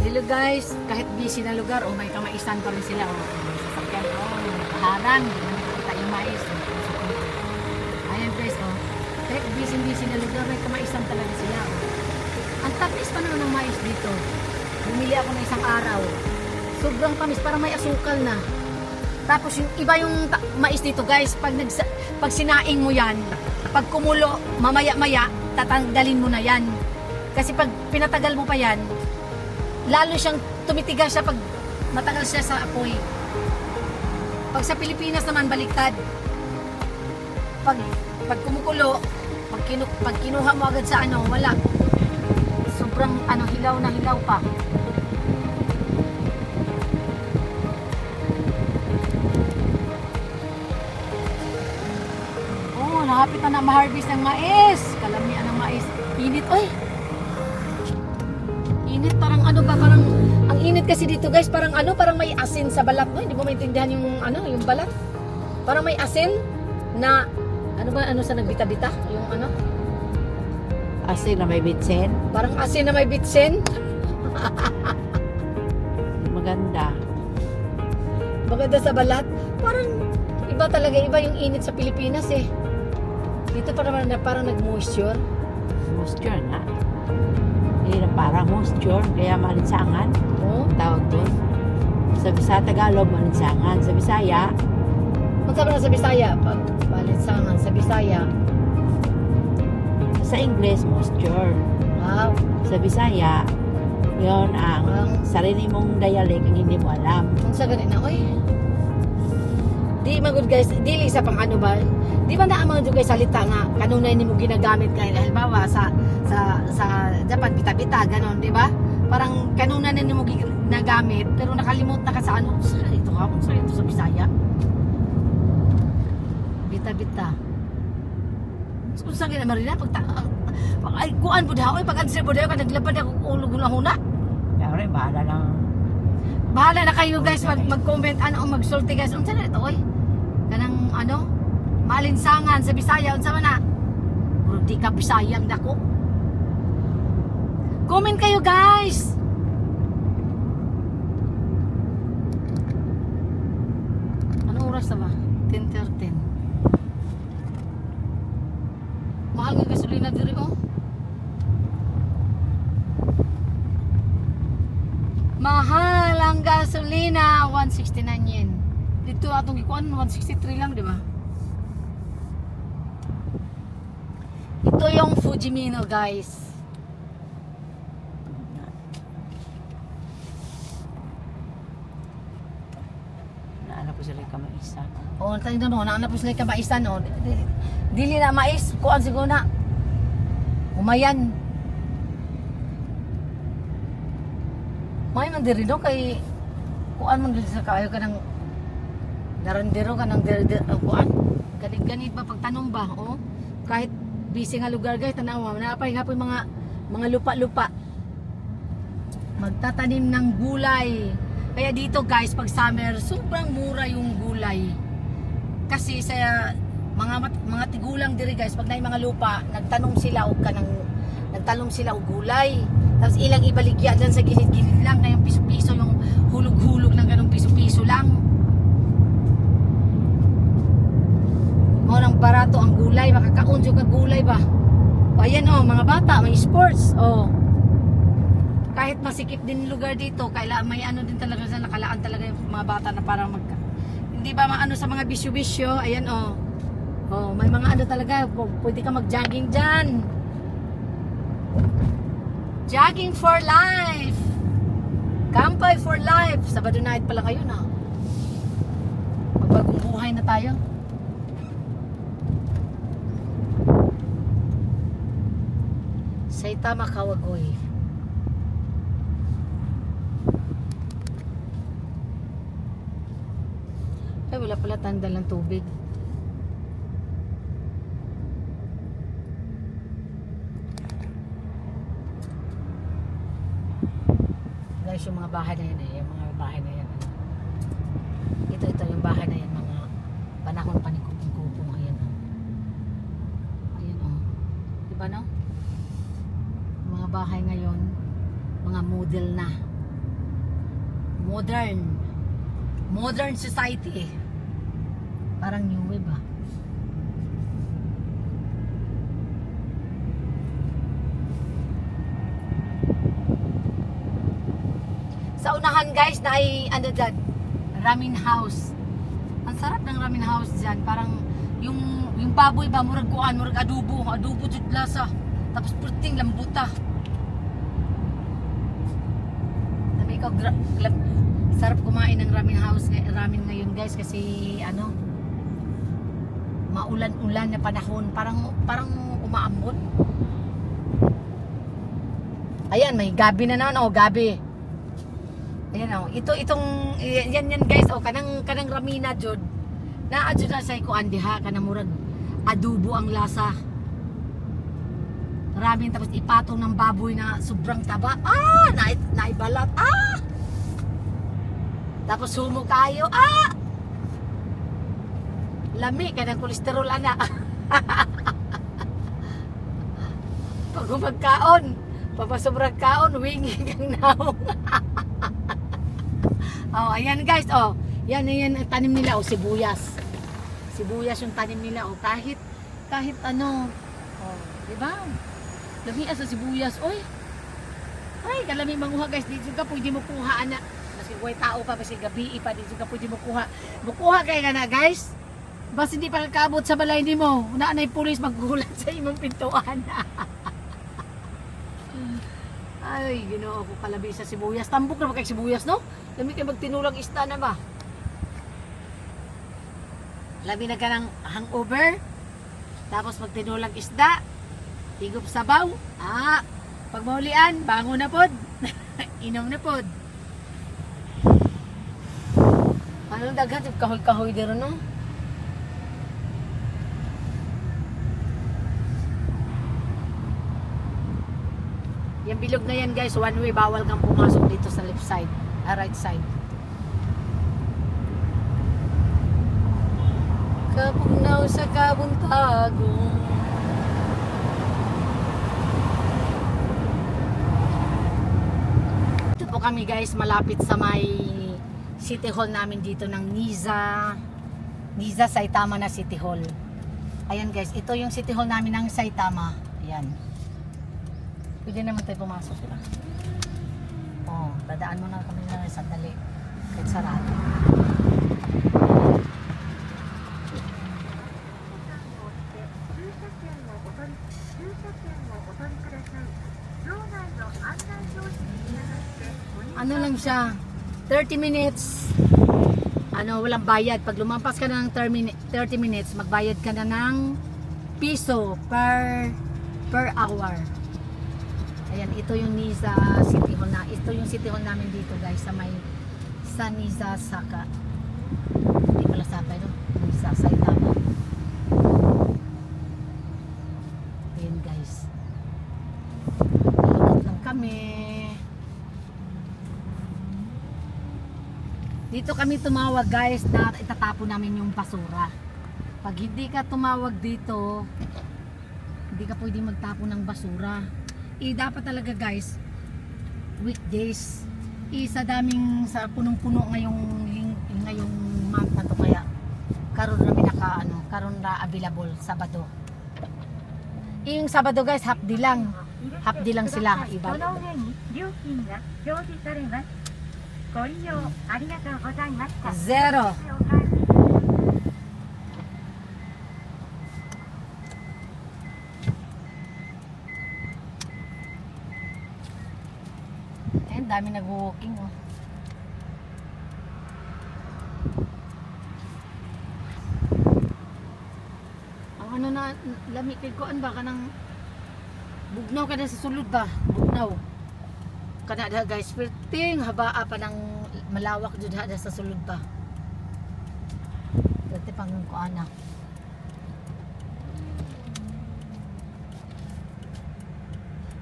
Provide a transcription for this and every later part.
Hello guys, kahit busy na lugar, may kamaisan pa rin sila. May sasakyan, kaharang, hindi na nakikita yung mais. Ayan guys, kahit busy na lugar, may kamaisan talaga sila. Ang tapis pa naman ng mais dito. Bumili ako ng isang araw. Sobrang tamis, parang may asukal na. Tapos yung iba yung mais dito guys, pag sinaing mo yan, pag kumulo, mamaya-maya, tatanggalin mo na yan. Kasi pag pinatagal mo pa yan, lalo siyang tumitigas siya pag matagal siya sa apoy. Pag sa Pilipinas naman, baliktad. Pag kumukulo, pag kinuha mo agad sa wala. Sobrang hilaw na hilaw pa. Nakapit na ma-harvest ng mais. Kalamian ng mais. Init, Init, parang parang ang init kasi dito guys, parang parang may asin sa balat, no? Hindi mo maintindihan yung yung balat. Parang may asin na sa nagbita-bita, yung Asin na may bitsin. Parang asin na may bitsin. Maganda. Maganda sa balat. Parang iba talaga, iba yung init sa Pilipinas eh. Dito pa naman parang nag-moisture. Moisture na. Hindi na parang moisture, kaya malinsangan. Tawag doon. Sa Tagalog, malinsangan. Sa Bisaya. Kung sabi na sa Bisaya, pag malinsangan sa Bisaya. Sa English, moisture. Wow. Sa Bisaya, yun ang sarili mong dialect ang hindi mo alam. Kung sa ganina, di magod guys, dili sa pang ba? Di ba na ang mga guys salita nga kanunay nimo ginagamit kay halimbawa sa Japan bita-bita ganon, di ba? Parang kanunay na nimo ginagamit pero nakalimot na ka sa ito ka kung ito sa Bisaya. Bita-bita. Kung sa ganina marina pag ay kuan pud ha pag answer pud ka naglapad ako ulog na huna. Kaya bahala lang. Bahala na kayo guys mag-comment o magsulti guys. Unsa na ito kanang malinsangan sa Bisaya unsa man na? Puro di ka Bisayang dako. Comment kayo guys. Anong oras na ba? 10:13. Mahal nga gasolina diri Mahal ang gasolina, 169 yen. Dito atong ikuan 163 lang, di ba? Ito yung Fujimino, guys. Naanap ko sila kamaisan. Tingnan mo, naanap ko sila kamaisan, Dili na mais, kuan siguro na. Umayan. May man diri kay kuan man diri sa kaayo kanang narandero kanang kuan ganit ba pagtanom ba kahit busy nga lugar guys tanawa napay nga po mga lupa-lupa magtatanim ng gulay kaya dito guys pag summer sobrang mura yung gulay kasi sa mga tigulang diri guys pag nay mga lupa nagtanom sila og gulay. Tapos ilang ibaligya dyan sa gilid-gilid lang na yung piso-piso, yung hulog-hulog ng ganong piso-piso lang. Nang barato ang gulay, makakaunso ka gulay ba? Ayan mga bata, may sports. Kahit masikip din lugar dito, may din talaga sa nakalaan talaga yung mga bata na parang hindi ba maano sa mga bisyo-bisyo, ayan may mga talaga, pwede ka mag-jogging dyan. Jogging for life. Kampay for life. Sabado night pala kayo na. Magbagong buhay na tayo. Saitama Kawagoy. Ay wala pala tanda ng tubig. Guys, yung mga bahay na yan yung mga bahay na yan ito yung bahay na yan mga panahon pa ni Kupong ayan diba no mga bahay ngayon mga model na Modern society. Parang new wave ah. Sa unahan guys na ay ano dyan, ramen house. Ang sarap ng ramen house dyan. Parang yung baboy ba, murag kuan, murag adobo jud lasa. Tapos puting lambuta. Sabi ko, sarap kumain ng ramen house, ramen ngayon guys kasi ano, maulan-ulan na panahon, parang umaambon. Ayan, may gabi na naman, oh, gabi. Ayan, oh, yan guys, oh, kanang ramina jud. Na jud na say kuan diha, kanang murag adobo ang lasa. Ramen tapos ipatong ng baboy na sobrang taba. Naibalat. Tapos sumo kayo. Lami ka ng kolesterol ana. Pag humagkaon, papasobrang kaon, wingi kang naong. Oh, ayan guys, oh. Yan ang tanim nila, oh, sibuyas. Sibuyas yung tanim nila, oh. Kahit ano, oh, di ba? Lami sa sibuyas, oy. Ay, kalami manguha guys, dito ka pwede mo kuha ana. Kasi way tao pa kasi gabi pa dito ka pwede mo kuha. Mukuha kay na guys. Basta hindi pa kakabot sa balay nimo. Una na yung pulis maggulat sa imong pintuan. Ay, Ginoo ko kalabi sa sibuyas. Tambok na ba kay sibuyas, no? Lami kay magtinulang isda na ba? Labi na ka ng hangover. Tapos magtinulang isda. Higop sabaw. Pag maulian, bango na pod. Inom na pod. Anong dagat? Kahoy-kahoy dito, no? Yung bilog na yan guys, one way, bawal kang pumasok dito sa left side, right side. Kapugnaw sa kabuntagong. Ito po kami guys, malapit sa may City Hall namin dito ng Niza Saitama na City Hall. Ayan guys, ito yung City Hall namin ng Saitama. Ayan. Pwede naman tayo pumasok sila. Oh, dadaan mo na kami na sandali. Kahit sarado. Ano lang siya? 30 minutes. Ano, walang bayad. Pag lumampas ka na ng 30 minutes, magbayad ka na ng piso per hour. Ayan, ito yung Niza City Hall na. Ito yung City Hall namin dito guys sa may sa Niza Saka. Hindi pala Saka, no? Niza Saitama. Ayan guys. Lulot lang kami. Dito kami tumawag guys na itatapon namin yung basura. Pag hindi ka tumawag dito, hindi ka pwede magtapon ng basura. Dapat talaga guys, weekdays. Sa daming sa punong-puno ngayong month na to, kaya karon na karon na available Sabado. Yung Sabado guys, half day lang sila iba. Zero. Dami nag-walking, oh. Ang ano na lami kay kuan ba kanang bugnaw kada sa sulod ba? Bugnaw. Kana da guys, perting habaa pa ng malawak jud da sa sulod ba. Dati pang kuan na.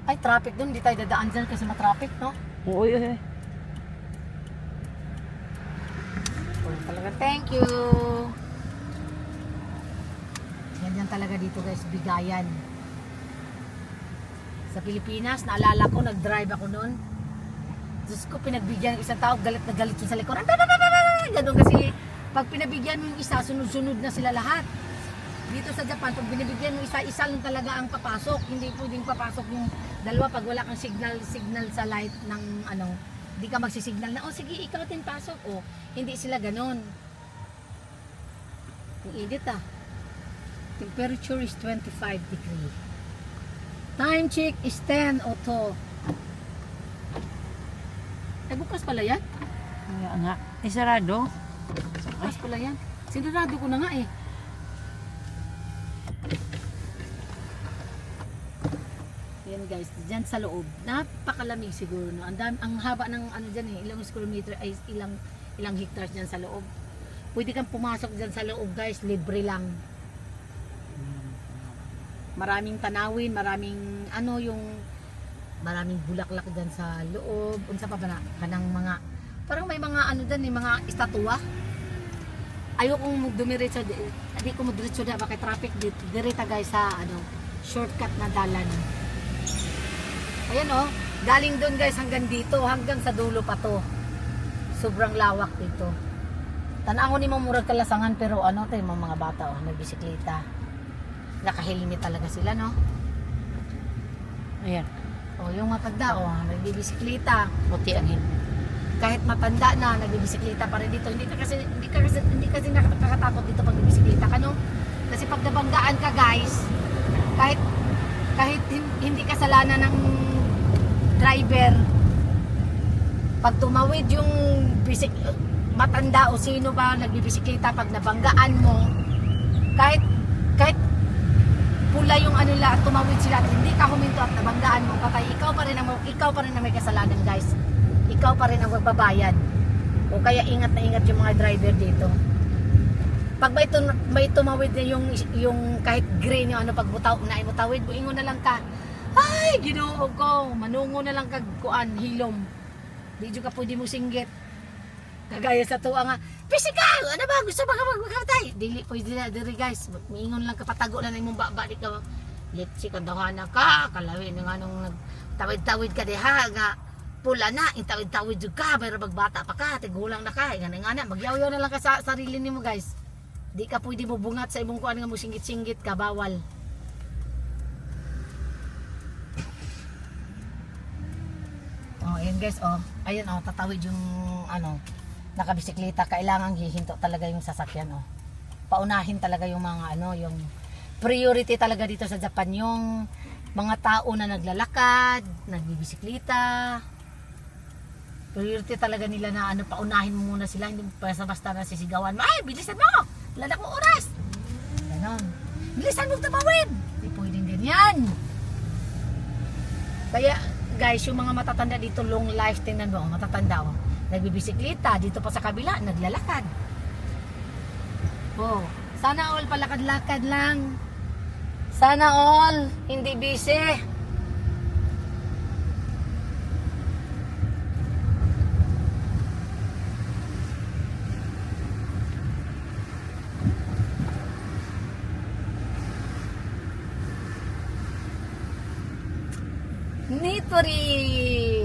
Ay, traffic dun, di tayo dadaan dyan kasi matraffic, no? Oo, eh. Talaga, thank you. Ganyan talaga dito guys, bigayan. Sa Pilipinas, naalala ko, nag-drive ako noon. Diyos ko, pinagbigyan ng isang tao, galit na galit yun sa likuran. Ganun kasi, pag pinabigyan mo yung isa, sunod-sunod na sila lahat. Dito sa Japan, pag binibigyan mo isa, isa lang talaga ang papasok. Hindi pwedeng papasok yung dalawa pag wala kang signal sa light ng ano, hindi ka magsisignal na, oh sige, ikaw din pasok. Oh, hindi sila ganun. Ang init ah. Temperature is 25 degree. Time check is 10 o 2. Ay, bukas pala yan? Kaya nga. Sarado. Bukas pala yan. Sinurado ko na nga eh. Yan guys, dyan sa loob, napakalamig siguro. No? Ang haba ng ano dyan eh, ilang square meter, ay ilang hectares dyan sa loob. Pwede kang pumasok dyan sa loob guys, libre lang. Maraming tanawin, maraming bulaklak dyan sa loob. Unsa pa ba na? Kanang mga, parang may mga ano dyan eh, mga estatwa. Ayokong dumiretso, di ko magdiretso na, bakit traffic direta guys sa ano, shortcut na dalan. Ayan oh, galing doon guys hanggang dito, hanggang sa dulo pa to. Sobrang lawak dito. Tanaw ni mo murag kalasangan pero ano tayo mga bata oh, nagbisikleta. Naka-helmet talaga sila no. Ayan. Oh, yung matanda oh, nagbibisikleta. Puti ang helmet. Kahit matanda na, nagbibisikleta pa rin dito. Hindi kasi nakakatakot dito pag nagbibisikleta ka no. Kasi pag nabanggaan ka guys, kahit hindi kasalanan ng driver, pag tumawid yung matanda o sino ba nagbibisikleta, pag nabanggaan mo, kahit pula yung ano nila at tumawid sila at hindi ka huminto at nabanggaan mo, patay, ikaw pa rin ang may kasalanan guys. Ikaw pa rin ang magbabayad. O kaya ingat na ingat yung mga driver dito. Pag may tumawid na yung kahit green yung ano, pag mutawid, buingon na lang ka. Ay, Ginoo ko, manungo na lang kag kuan, hilom. Di jud ka pwede mo singgit. Kagaya sa tuwa nga, physical, ano ba, gusto ba ka magpatay? Dili pwede na diri guys, miingon lang kapatago na imong baba di ka. Letsi ka dawhana ka, kalawin nga nung nagtawid-tawid ka diha nga pula na, intawid-tawid jud ka, pero magbata pa ka, tigulang na ka, ngana magyaw-yaw na lang ka sa sarili nimo guys. Di ka pwede mo bungat sa imong kuan nga mo singgit-singgit ka, bawal. Oh, ayan guys, oh. Ayun oh, tatawid yung ano, nakabisikleta, kailangan hihinto talaga yung sasakyan oh. Paunahin talaga yung mga ano, yung priority talaga dito sa Japan yung mga tao na naglalakad, nagbibisikleta. Priority talaga nila na ano, paunahin mo muna sila, hindi basta-basta na sisigawan mo, ay, bilisan mo! Wala na akong oras! Ganon. Bilisan mo tumawid! Hindi pwedeng ganyan. Kaya, guys, yung mga matatanda dito, long life, tingnan mo, matatanda oh. Nagbibisikleta, dito pa sa kabila, naglalakad. Oh, sana all palakad-lakad lang. Sana all, hindi busy. Nitori!